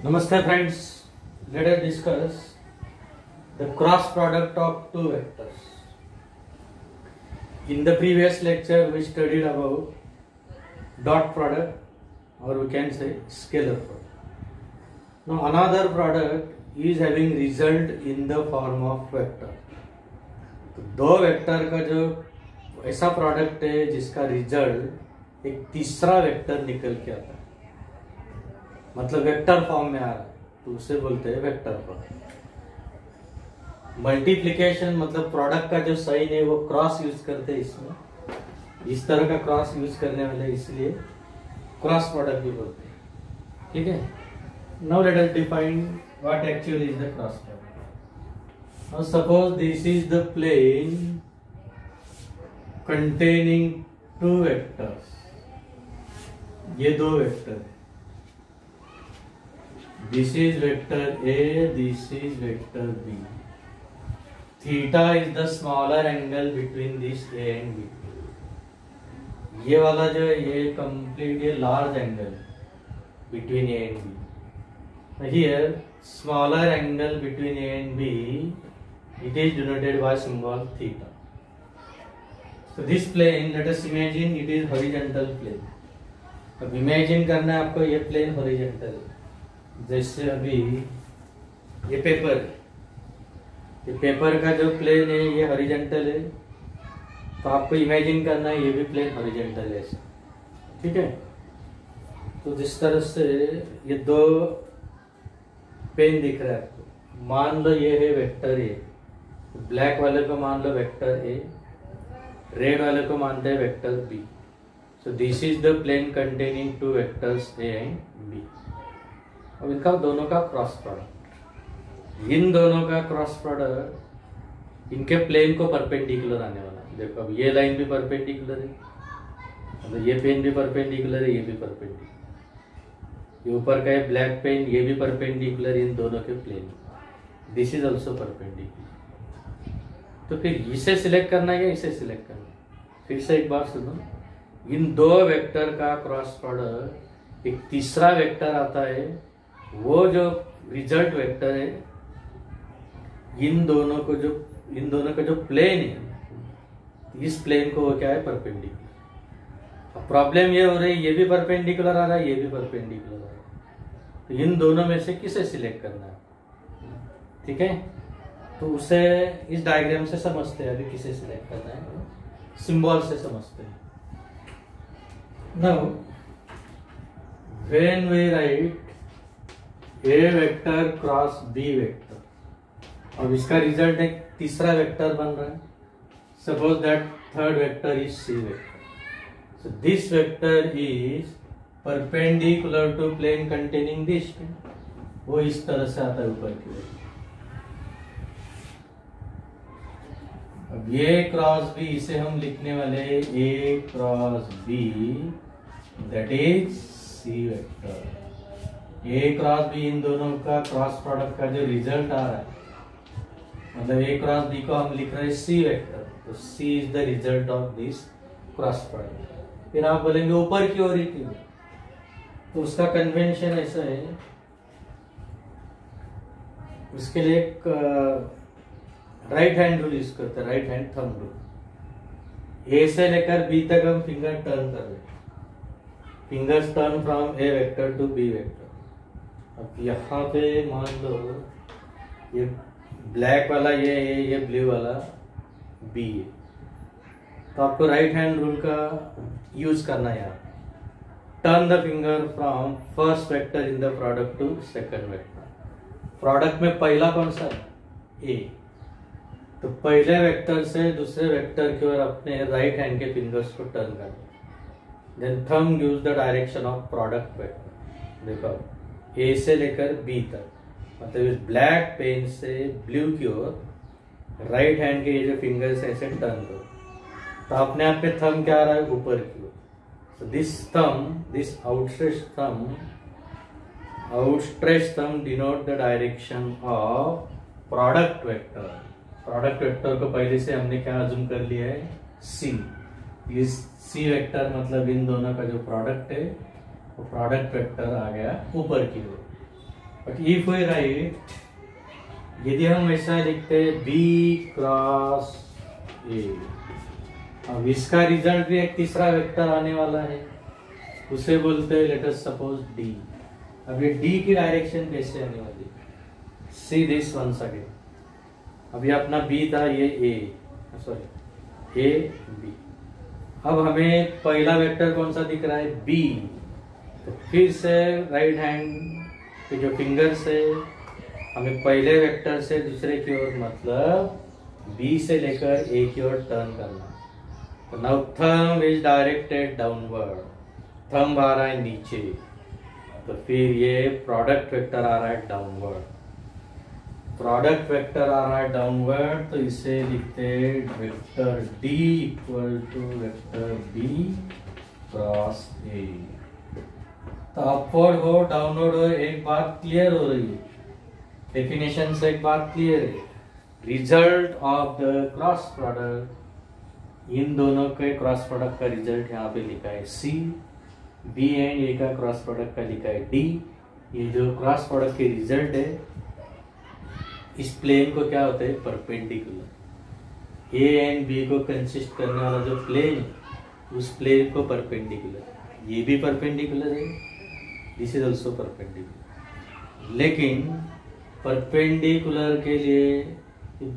Namaste friends, let us discuss the cross product of two vectors. In the previous lecture we studied about dot product, or we can say scalar product. Now another product is having result in the form of vector. तो दो vector का जो ऐसा product है जिसका result एक तीसरा vector निकल के आता है, मतलब वेक्टर फॉर्म में आ रहा है, तो उसे बोलते हैं वेक्टर प्रोडक्ट। मल्टीप्लिकेशन मतलब प्रोडक्ट का जो साइन है वो क्रॉस यूज करते हैं, इसमें इस तरह का क्रॉस यूज करने वाले, इसलिए क्रॉस प्रोडक्ट भी बोलते हैं। ठीक है, now let us define what actually is the cross product. Now suppose this is the plane containing two vectors, ये दो वेक्टर है, this is vector A, this is vector B. Theta is the smaller angle between this A and B. ये वाला जो है ये complete ये large angle between A and B. Here smaller angle between A and B, it is denoted by symbol theta. So this plane, let us imagine it is horizontal plane. अब imagine करना है आपको, ये plane horizontal है। जैसे अभी ये paper का जो प्लेन है ये हॉरिजॉन्टल है, तो आपको इमेजिन करना है ये भी प्लेन हॉरिजॉन्टल है, ठीक है। तो जिस तरह से ये दो पेन दिख रहा है आपको, मान लो ये है वेक्टर ए, ब्लैक वाले को मान लो वेक्टर ए, रेड वाले को मानते हैं vector B. So this is the plane containing two vectors A and B. अब इनका दोनों का क्रॉस प्रोडक्ट, इन दोनों का क्रॉस प्रोडक्ट इनके प्लेन को परपेंडिकुलर आने वाला है। देखो अब ये लाइन भी परपेंडिकुलर है, मतलब ये पेन भी परपेंडिकुलर है, ये भी परपेंडिकुलर, ये ऊपर का है ब्लैक पेन, ये भी परपेंडिकुलर इन दोनों के plane, this is also perpendicular. तो फिर इसे सिलेक्ट करना है या इसे सिलेक्ट करना है? फिर से एक बार सुनो, इन दो वेक्टर का क्रॉस प्रोडक्ट एक तीसरा वेक्टर आता है, वो जो रिजल्ट वेक्टर है इन दोनों का जो प्लेन है, इस प्लेन को वो क्या है, परपेंडिकुलर। अब प्रॉब्लम ये हो रही है, ये भी परपेंडिकुलर आ रहा है, ये भी परपेंडिकुलर आ रहा है, तो इन दोनों में से किसे सिलेक्ट करना है? ठीक है, तो उसे इस डायग्राम से समझते हैं। अभी किसे सिलेक्ट करना है, सिंबल से समझते हैं। Now when we write A vector cross B vector, अब इसका रिजल्ट एक तीसरा वेक्टर बन रहा है। Suppose that third vector is C vector, so this vector is perpendicular to plane containing this, वो इस तरह से आता है ऊपर की ओर। अब ये क्रॉस बी, इसे हम लिखने वाले A cross B, that is C vector. A cross B, इन दोनों का क्रॉस प्रोडक्ट का जो रिजल्ट आ रहा है, मतलब ए क्रॉस बी को हम लिख रहे हैं सी वेक्टर, तो C is the result of this cross product. फिर आप बोलेंगे ऊपर की ओर ही क्यों? तो उसका कन्वेंशन ऐसा है, उसके लिए एक राइट हैंड रूल यूज करते हैं, राइट हैंड थंब रूल। ए से लेकर बी तक हम फिंगर टर्न कर रहे हैं, fingers turn from A vector to B vector. अब यहाँ पे मान लो ये ब्लैक वाला ये है, ये ब्लू वाला बी है, तो आपको राइट हैंड रूल का यूज करना है। यहाँ turn the finger from first vector in the product to second vector. Product में पहला कौन सा है, ए, तो पहले वेक्टर से दूसरे वेक्टर की ओर अपने राइट हैंड के फिंगर्स को टर्न करना। Then thumb gives the direction of product vector. देखो ए से लेकर बी तक, मतलब इस ब्लैक पेन से ब्लू की ओर राइट हैंड के ये जो फिंगर्स ऐसे टर्न करो, तो अपने आप पे थंब क्या आ रहा है, ऊपर की ओर। So this thumb, this outstretched thumb denote the direction of product vector. Product vector को पहले से हमने क्या अज्यूम कर लिया है, सी। इस सी वेक्टर मतलब इन दोनों का जो प्रोडक्ट है, वो प्रोडक्ट वेक्टर आ गया ऊपर की ओर। बट इफ वी राइट, यदि हम ऐसा लिखते हैं B क्रॉस A, अब इसका रिजल्ट भी एक तीसरा वेक्टर आने वाला है, उसे बोलते हैं लेट अस सपोज D। अब ये D की डायरेक्शन कैसे आने वाली, सी दिस वंस अगेन। अभी अपना B था, ये A, सॉरी A B। अब हमें पहला वेक्टर कौन सा दिख रहा है, B। तो फिर से राइट हैंड के जो फिंगर्स है, हमें पहले वेक्टर से दूसरे की ओर, मतलब B से लेकर A की ओर टर्न करना। तो now thumb is directed downward, thumb आ रहा है नीचे, तो फिर ये प्रोडक्ट वेक्टर आ रहा है डाउनवर्ड। प्रोडक्ट वेक्टर आ रहा है डाउनवर्ड, तो इसे लिखते हैं vector D equal to vector B cross A। तो अपवर्ड हो डाउनवर्ड हो, एक बात क्लियर हो रही है, डेफिनेशन से एक बात क्लियर है। Result of the cross product, इन दोनों के क्रॉस प्रोडक्ट का रिजल्ट यहाँ पे लिखा है C, B एंड A का क्रॉस प्रोडक्ट का लिखा है D। ये जो क्रॉस प्रोडक्ट के रिजल्ट है, इस प्लेन को क्या होता है, परपेंडिकुलर। A एंड B को कंसिस्ट करने वाला जो प्लेन, उस प्लेन को परपेंडिकुलर, ये भी परपेंडिकुलर है, दिस इज ऑल्सो परपेंडिकुलर। लेकिन परपेंडिकुलर के लिए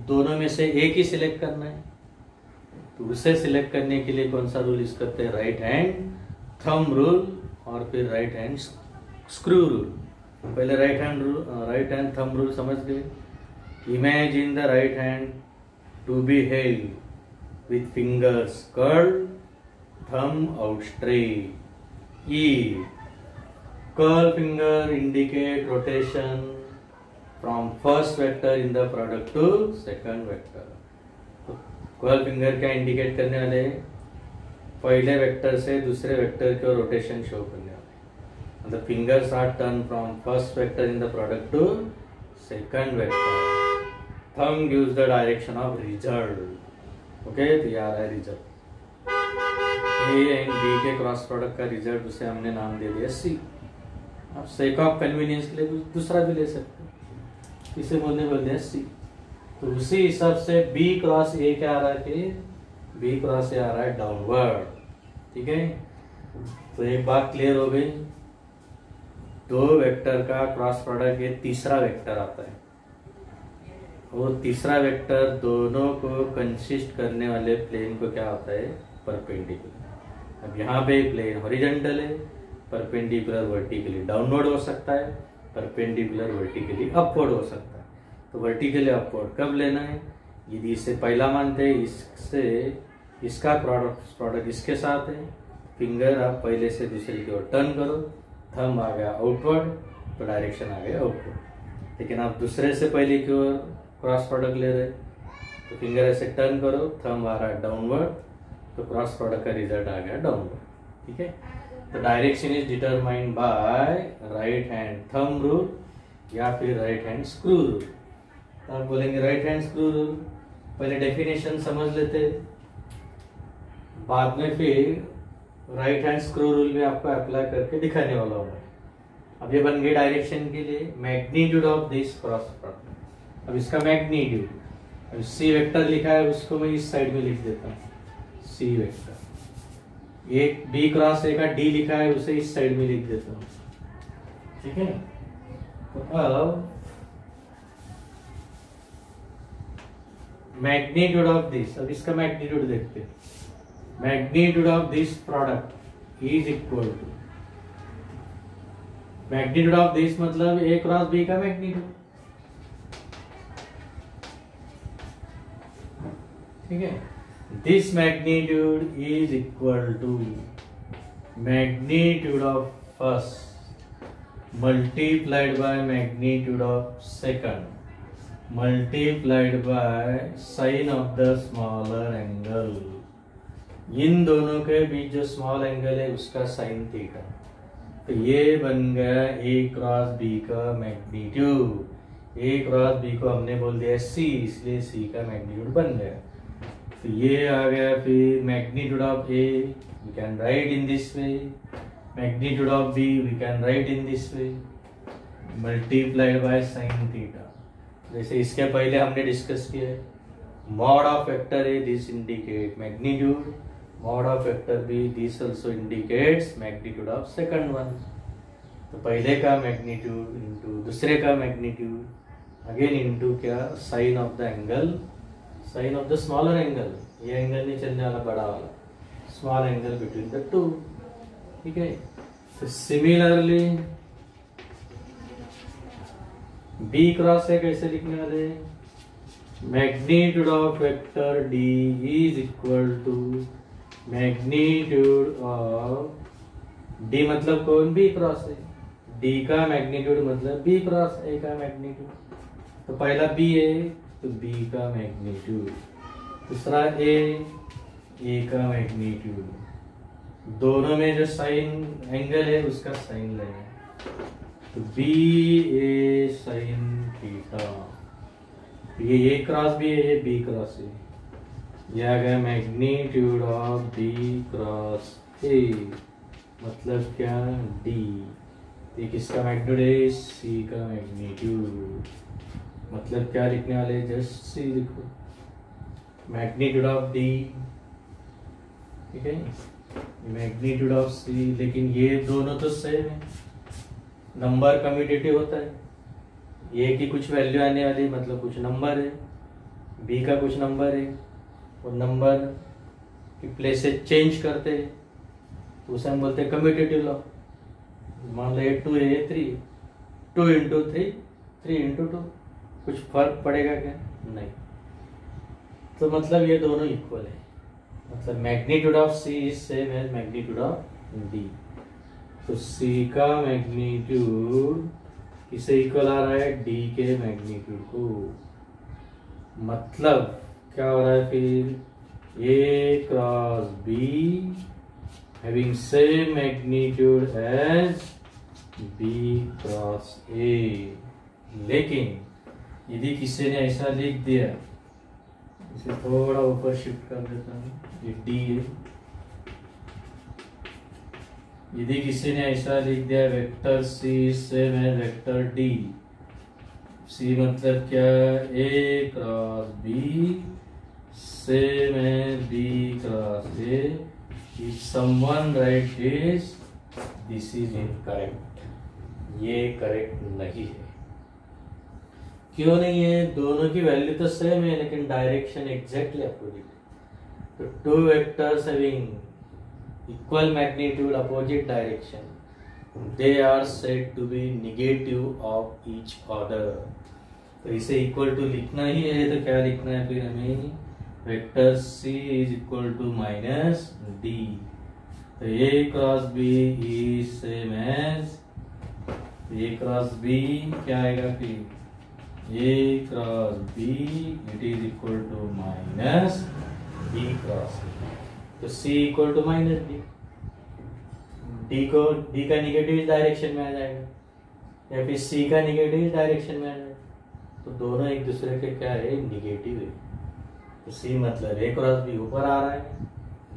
दोनों में से एक ही सिलेक्ट करना है, तो उसे सिलेक्ट करने के लिए कौन सा रूल यूज करते हैं, राइट हैंड थंब रूल और फिर राइट हैंड स्क्रू रूल। पहले राइट हैंड थंब रूल समझ गए। Imagine the right hand to be held with fingers curled, thumb out straight. E. Curl finger indicate rotation from first vector in the product to second vector. तो curl finger क्या indicate करने वाले, पहले vector से दूसरे vector को rotation show करने वाले। मतलब fingers are turn from first vector in the product to second vector. Thumb gives the direction of result. Okay, तो ये आ रहा है रिजल्ट। ए एंड बी के क्रॉस प्रोडक्ट का रिजल्ट, उसे हमने नाम दे दिया सी। आप सेक ऑफ कन्वीनियंस के लिए दूसरा भी ले सकते हैं, इसे बोलते हैं सी। तो उसी हिसाब से बी क्रॉस ए क्या आ रहा है, बी क्रॉस ए आ रहा है डाउनवर्ड। ठीक है, तो एक बात क्लियर हो गई, दो वेक्टर का क्रॉस प्रोडक्ट ये तीसरा वेक्टर आता है, और तीसरा वेक्टर दोनों को कंसिस्ट करने वाले प्लेन को क्या होता है, परपेंडिकुलर। अब यहाँ पे प्लेन हॉरिजॉन्टल है, परपेंडिकुलर वर्टिकली डाउनवर्ड हो सकता है, परपेंडिकुलर वर्टिकली अपवर्ड हो सकता है। तो वर्टिकली अपवर्ड कब लेना है, यदि इसे पहला मानते हैं, इससे इसका प्रोडक्ट इसके साथ है, फिंगर आप पहले से दूसरे की ओर टर्न करो, थंब आ गया आउटवर्ड, तो डायरेक्शन आ गया आउटवर्ड। लेकिन आप दूसरे से पहले की ओर क्रॉस प्रोडक्ट ले रहे, तो फिंगर ऐसे टर्न करो, थंब आ रहा है डाउनवर्ड, तो क्रॉस प्रोडक्ट का रिजल्ट आ गया डाउनवर्ड। ठीक है, तो direction is determined by right hand thumb rule या फिर राइट हैंड स्क्रू रूल। तो आप बोलेंगे राइट हैंड स्क्रू रूल, पहले डेफिनेशन समझ लेते, बाद में फिर राइट हैंड स्क्रू रूल में आपको अप्लाई करके दिखाने वाला हूँ। अब ये बन गई डायरेक्शन के लिए magnitude of this cross product. अब इसका मैग्नीट्यूड, अब सी वेक्टर लिखा है, उसको मैं इस साइड में लिख देता हूँ, सी वेक्टर। एक बी क्रॉस ए का डी लिखा है, उसे इस साइड में लिख देता हूँ। ठीक है, तो अब मैग्नीट्यूड ऑफ दिस, अब इसका मैग्नीट्यूड देखते हैं। Magnitude of this product is equal to, magnitude of this मतलब ए क्रॉस बी का मैग्नीट्यूड। ठीक है, this magnitude is equal to magnitude of first multiplied by magnitude of second multiplied by sine of the smaller angle. इन दोनों के बीच जो small angle है उसका साइन थीटा। तो ये बन गया ए क्रॉस बी का मैग्नीट्यूड। ए क्रॉस बी को हमने बोल दिया सी, इसलिए सी का मैग्नीट्यूड बन गया। तो ये आ गया फिर magnitude of A we can write in this way, magnitude of B we can write in this way. Multiplied by sine theta. जैसे इसके पहले हमने डिस्कस किया है, mod of vector A this indicate magnitude, mod of vector B this also indicates magnitude of second one. तो पहले का magnitude into दूसरे का मैग्नीट्यूड अगेन इंटू क्या, sine of the angle, sine of the smaller angle, ये angle नहीं चलने वाला, बड़ा वाला small angle between the two. ठीक है, तो सिमिलरली बी क्रॉस है कैसे लिखने वाले, magnitude of vector D is equal to magnitude of D, मतलब कौन, बी क्रॉस है, डी का मैग्नीट्यूड मतलब बी क्रॉस ए का मैग्नीट्यूड। तो पहला बी है तो बी का मैग्नीट्यूड, दूसरा ए का मैग्नीट्यूड, दोनों में जो साइन एंगल है उसका साइन लेना है, तो बी ए साइन थीटा, ये ए क्रॉस बी है, ये बी क्रॉस है, ये आ गया magnitude of B cross A, मतलब क्या, डी। ये किसका मैग्नीट्यूड है, सी का मैग्नीट्यूड, मतलब क्या लिखने वाले, जस्ट सी लिखो, मैग्नीट्यूड ऑफ डी। ठीक है, मैग्नीट्यूड ऑफ सी, लेकिन ये दोनों तो सेम है, नंबर कम्यूटेटिव होता है, ए की कुछ वैल्यू आने वाली मतलब कुछ नंबर है, बी का कुछ नंबर है, और नंबर की प्लेसेस चेंज करते हैं तो उसे हम बोलते हैं कम्यूटेटिव लॉ। मान लो 2 है 3, 2 इंटू 3, 3 इंटू 2, कुछ फर्क पड़ेगा क्या, नहीं। तो मतलब ये दोनों इक्वल है, मतलब magnitude of C is same as magnitude of D. तो सी का मैग्नीट्यूड किसे इक्वल आ रहा है, डी के मैग्नीट्यूड को, मतलब क्या हो रहा है फिर, A cross B having same magnitude as B cross A. लेकिन यदि किसी ने ऐसा लिख दिया, इसे थोड़ा ऊपर शिफ्ट कर देता हूँ, ये डी है, यदि किसी ने ऐसा लिख दिया वेक्टर सी सेम है वेक्टर डी, सी मतलब क्या, ए क्रॉस बी सेम है B cross A, if someone write this is incorrect, ये करेक्ट नहीं है। क्यों नहीं है, दोनों की वैल्यू तो सेम है लेकिन डायरेक्शन एग्जैक्टली अपोजिट है। तो two vectors having equal magnitude opposite direction, they are said to be negative of each other। तो इसे इक्वल टू लिखना ही है, तो क्या लिखना है फिर हमें, vector c is equal to minus D, तो a cross b is same as, a cross b क्या आएगा फिर, a cross b it is equal to minus b cross, तो C equal to minus D, D को D का negative direction में आ जाएगा या फिर C का निगेटिव डायरेक्शन में आ जाएगा, तो दोनों एक दूसरे के क्या है, निगेटिव है। तो C मतलब A क्रॉस B ऊपर आ रहा है,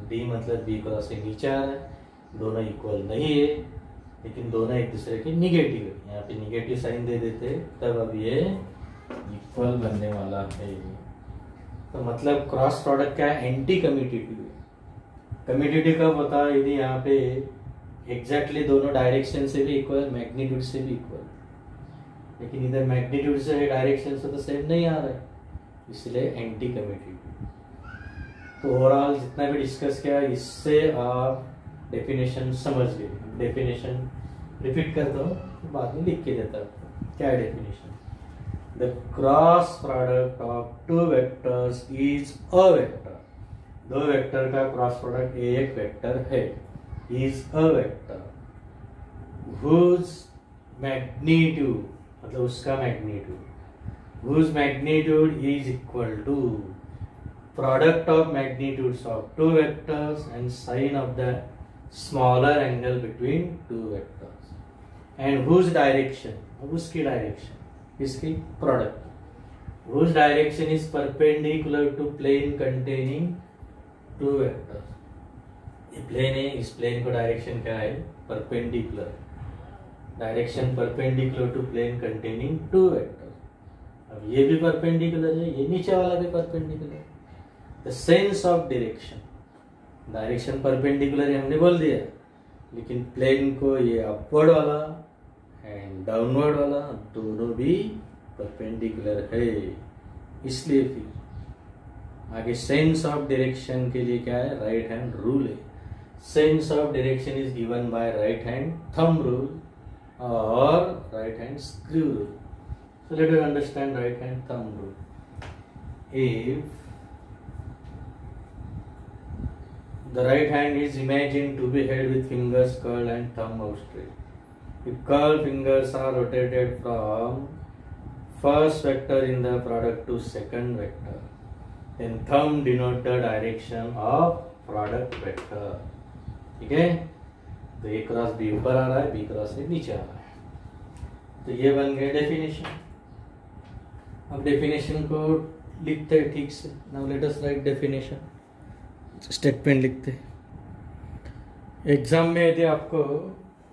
D मतलब B क्रॉस A नीचे आ रहा है, दोनों इक्वल नहीं है लेकिन दोनों एक दूसरे के निगेटिव है। यहाँ पे निगेटिव साइन दे देते तब अब ये इक्वल बनने वाला है। तो मतलब क्रॉस प्रोडक्ट क्या है, एंटी कम्यूटेटिव है। कम्यूटेटिव कब होता है, यदि यहाँ पे एग्जैक्टली दोनों डायरेक्शन से भी इक्वल, मैग्नीट्यूड से भी इक्वल, लेकिन इधर मैग्नीट्यूड से डायरेक्शन से तो सेम नहीं आ रहा है, इसलिए एंटी कम्यूटेटिव। तो ओवरऑल जितना भी डिस्कस किया इससे आप डेफिनेशन समझ गए। डेफिनेशन रिपीट करता हूँ, बाद में लिख के देता हूँ क्या है definition. The cross product of two vectors is a vector, दो वेक्टर का क्रॉस प्रोडक्ट एक वेक्टर है, is a vector whose magnitude मतलब उसका magnitude, whose magnitude is equal to product of magnitudes of two vectors and sine of the smaller angle between two vectors, and whose direction, उसकी डायरेक्शन, इसकी प्रोडक्ट, whose direction is perpendicular to plane containing two vectors. ये plane है, इस plane को direction क्या है, perpendicular. Direction perpendicular to plane containing two vector. अब ये भी परपेंडिकुलर है, ये नीचे वाला भी परपेंडिकुलर है। The sense of direction, direction perpendicular है हमने बोल दिया, लेकिन प्लेन को ये अपवर्ड वाला एंड डाउनवर्ड वाला दोनों भी परपेंडिकुलर है। इसलिए फिर आगे सेंस ऑफ डायरेक्शन के लिए क्या है, राइट हैंड रूल है। Sense of direction is given by right hand thumb rule और right hand screw rule. So let us understand right hand thumb rule. If the right hand is imagined to be held with fingers curled and thumb outstretched, if curled fingers are rotated from first vector in the product to second vector, then thumb denote the direction of product vector. ठीक है, तो A cross B ऊपर आ रहा है, B cross A नीचे आ रहा है। तो ये बन गए डेफिनेशन। अब डेफिनेशन को लिखते हैं ठीक से। Now let us right definition. Statement लिखते हैं। एग्जाम में यदि आपको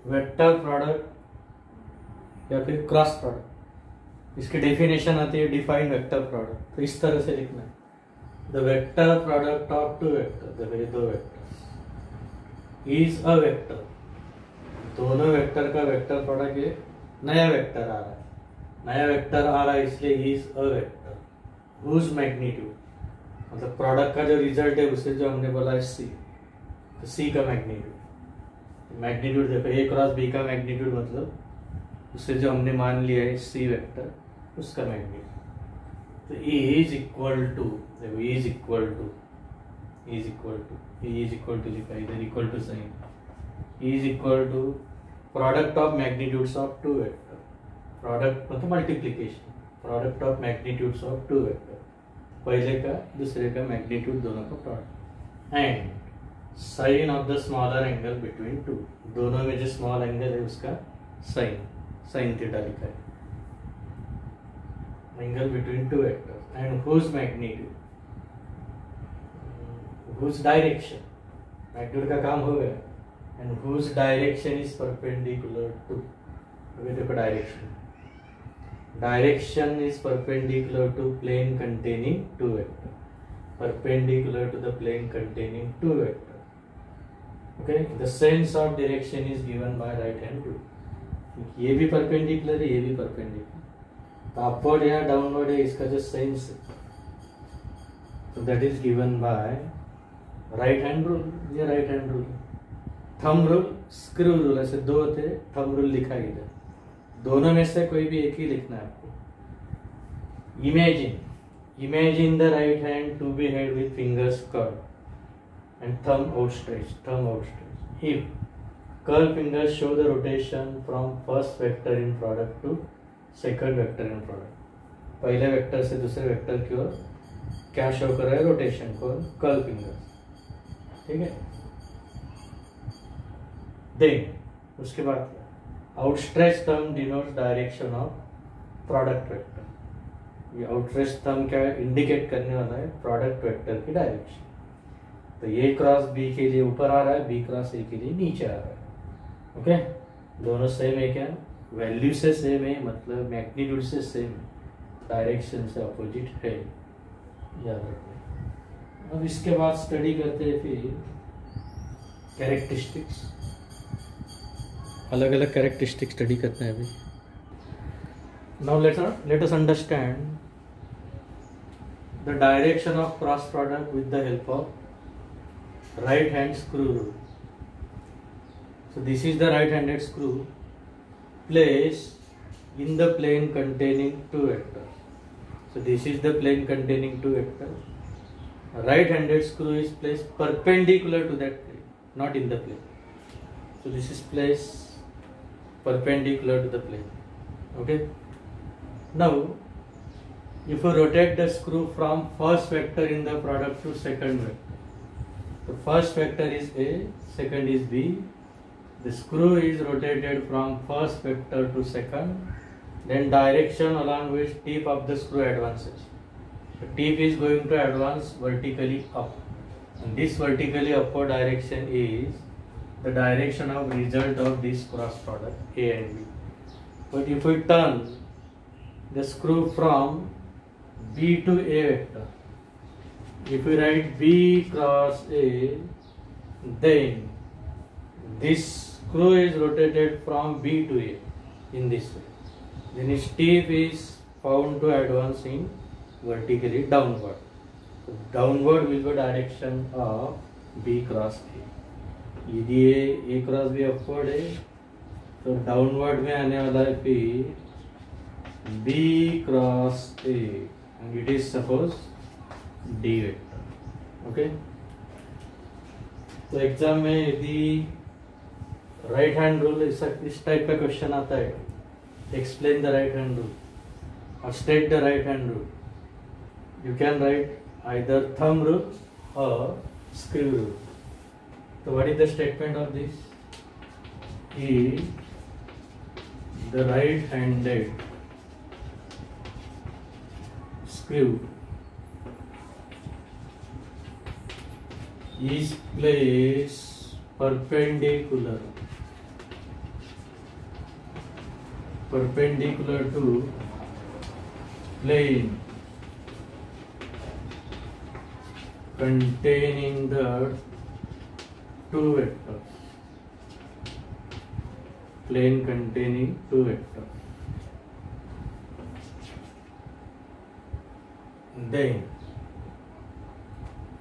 वेक्टर प्रोडक्ट या फिर क्रॉस प्रोडक्ट, इसकी डेफिनेशन आती है डिफाइंड वेक्टर प्रोडक्ट, तो इस तरह से लिखना है, the vector product of two vector, दो वेक्टर इज अ वेक्टर। दोनों वेक्टर का वेक्टर प्रोडक्ट, ये नया वेक्टर आ रहा है, नया वेक्टर आ रहा है इसलिए is a vector whose magnitude, मतलब प्रोडक्ट का जो रिजल्ट है उसे जो हमने बोला है सी, तो सी का मैग्नीट्यूड, मैग्नीट्यूड देखो ए क्रॉस बी का मैग्नीट्यूड मतलब उसे जो हमने मान लिया है सी वेक्टर उसका मैग्नीट्यूड। तो ई इज इक्वल टू, देखो E is equal to, E is equal to, E is equal to लिखा इधर equal to sine, E is equal to product of magnitudes of two vector, product मतलब multiplication, product of magnitudes of two vector, पहले का दूसरे का magnitude दोनों का product, and sine of the smaller angle between two, दोनों में जो स्मॉल एंगल है उसका साइन, साइन थीटा लिखा है, angle between two vectors, and whose magnitude, whose direction, magnitude का काम हो गया, and whose direction is perpendicular to, देखो direction, direction is perpendicular to plane containing two vector, perpendicular to the plane containing two vector. Okay, the sense of direction is given by right hand rule. ये भी perpendicular है, ये भी perpendicular, तो upward या downward है, इसका जो sense है, so that is given by right hand rule, ये right hand rule, thumb rule, screw rule, ऐसे दो होते हैं, thumb rule लिखा है इधर, दोनों में से कोई भी एक ही लिखना है आपको। Imagine the right hand to be held with fingers curled and thumb outstretched. If curl fingers show the rotation from first vector in product to second vector in product, पहले वेक्टर से दूसरे वेक्टर की ओर क्या show कर रहा है, rotation को, curl fingers, ठीक है। देन उसके बाद outstretch thumb denotes direction of product vector, ये आउटस्ट्रेच थंब क्या इंडिकेट करने वाला है, प्रोडक्ट वेक्टर की डायरेक्शन। तो ये क्रॉस बी के लिए ऊपर आ रहा है, बी क्रॉस ए के लिए नीचे आ रहा है। ओके, दोनों सेम है क्या, वैल्यू से सेम है, मतलब मैग्नीट्यूड से सेम है, डायरेक्शन से अपोजिट है, याद रखना। अब इसके बाद स्टडी करते हैं फिर कैरेक्टरिस्टिक्स, अलग अलग कैरेक्टरिस्टिक स्टडी करते हैं अभी। Now let us understand the direction of cross product with the help of right hand screw rule. So this is the right handed screw placed in the plane containing two vectors. So this is the plane containing two vectors. A right-handed screw is placed perpendicular to that plane, not in the plane. So this is placed perpendicular to the plane. Okay. Now, if you rotate the screw from first vector in the product to second vector, the first vector is A, second is B. The screw is rotated from first vector to second, then direction along which tip of the screw advances. The tip is going to advance vertically up, and this vertically upward direction is the direction of result of this cross product A and B. But if we turn the screw from B to A vector, if we write B cross A, then this screw is rotated from B to A in this way. Then its tip is found to advance in vertically downward. So downward will be direction of B cross A. यदि A cross B upward है, तो downward में आने वाला है फिर B cross A, and it is suppose D vector. Okay. तो exam में यदि राइट हैंड रूल इस टाइप का क्वेश्चन आता है, explain the right hand rule or state the right hand rule, you can write either thumb rule or screw rule. So what is the statement of this? Is the right handed screw is placed perpendicular to plane containing the two vectors. Plane containing two vectors. Then,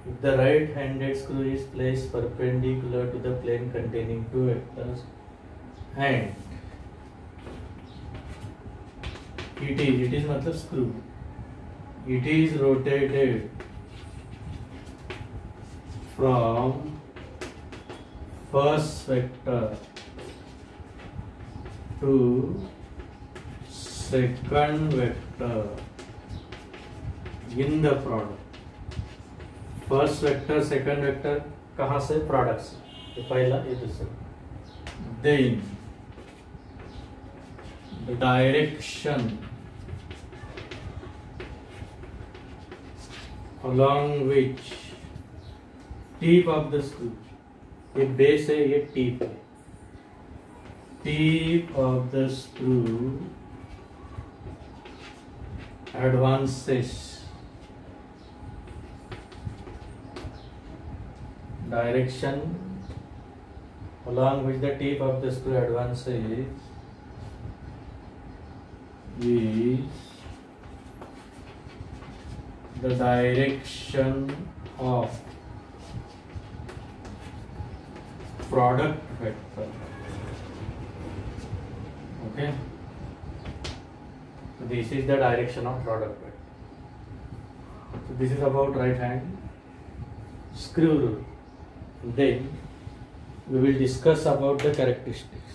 if the right-handed screw is placed perpendicular to the plane containing two vectors, and it is मतलब screw, it is rotated from first vector to second vector in the product. First vector second vector कहाँ से? Product से. तो पहला ये दूसरा. Then the direction along which tip of the screw, ये base है, ये टिप है. Tip of the screw advances, direction along which the tip of the screw advances is the direction of product vector. Okay, so this is the direction of product vector. So this is about right hand screw rule. Then we will discuss about the characteristics.